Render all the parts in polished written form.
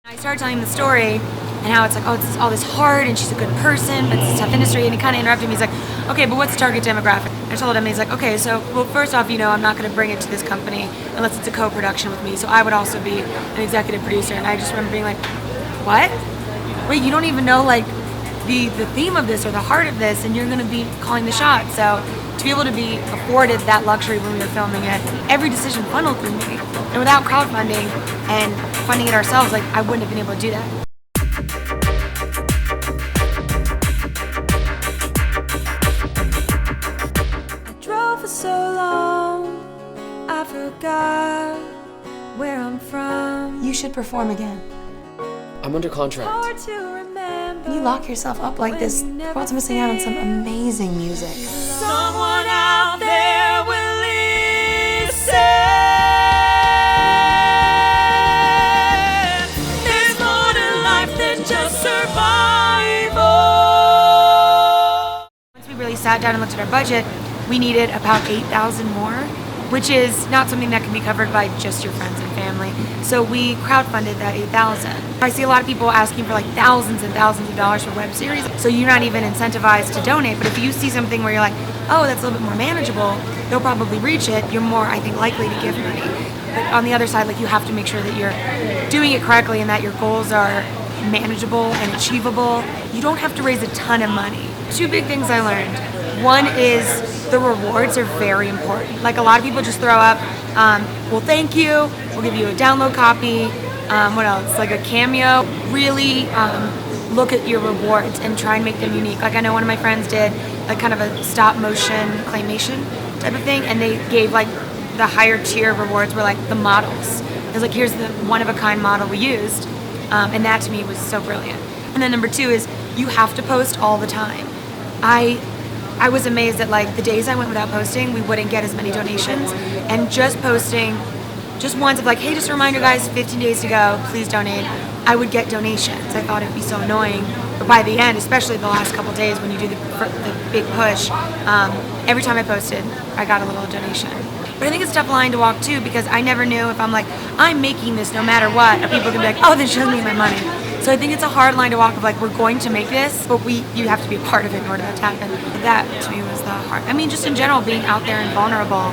I started telling him the story and how it's like, oh, it's all this hard and she's a good person, but it's a tough industry, and he kind of interrupted me. He's like, okay, but what's the target demographic? I told him, he's like, okay, so, well, first off, I'm not going to bring it to this company unless it's a co-production with me, so I would also be an executive producer. And I just remember being like, what? Wait, you don't even know, like, the theme of this or the heart of this, and you're going to be calling the shots. So to be able to be afforded that luxury when we were filming it, every decision funneled through me. And without crowdfunding and funding it ourselves, like, I wouldn't have been able to do that. I drove for so long, I forgot where I'm from. You should perform again. I'm under contract. Hard to remember. When you lock yourself up like this, the world's missing out on some amazing music. Someone out there will listen. There's more to life than just survival. Once we really sat down and looked at our budget, we needed about $8,000 more, which is not something that can be covered by just your friends and family. So we crowdfunded that $8,000. I see a lot of people asking for like thousands and thousands of dollars for web series, so you're not even incentivized to donate. But if you see something where you're like, oh, that's a little bit more manageable, they'll probably reach it, you're more, I think, likely to give money. But on the other side, like, you have to make sure that you're doing it correctly and that your goals are manageable and achievable. You don't have to raise a ton of money. Two big things I learned. One is the rewards are very important. Like, a lot of people just throw up, well, thank you, we'll give you a download copy, what else, like a cameo. Really look at your rewards and try and make them unique. Like, I know one of my friends did like kind of a stop motion claymation type of thing, and they gave like the higher tier rewards were like the models. It was like, here's the one of a kind model we used, and that to me was so brilliant. And then number two is you have to post all the time. I was amazed that like the days I went without posting, we wouldn't get as many donations, and just posting just once of like, hey, just a reminder guys, 15 days to go, please donate, I would get donations. I thought it'd be so annoying, but by the end, especially the last couple days when you do the big push, every time I posted, I got a little donation. But I think it's a tough line to walk too, because I never knew if I'm like, I'm making this no matter what, people can be like, oh, then she doesn't need my money. So I think it's a hard line to walk of like, we're going to make this, but you have to be a part of it in order for that to happen. That to me was the hard. I mean, just in general, being out there and vulnerable.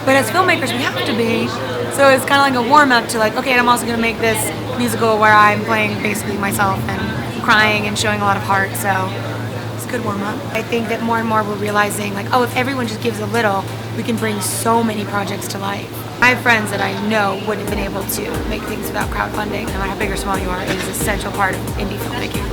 But as filmmakers, we have to be. So it's kind of like a warm up to like, okay, and I'm also going to make this musical where I'm playing basically myself and crying and showing a lot of heart. So it's a good warm up. I think that more and more we're realizing like, oh, if everyone just gives a little, we can bring so many projects to life. I have friends that I know wouldn't have been able to make things without crowdfunding. No matter how big or small you are, it is an essential part of indie filmmaking.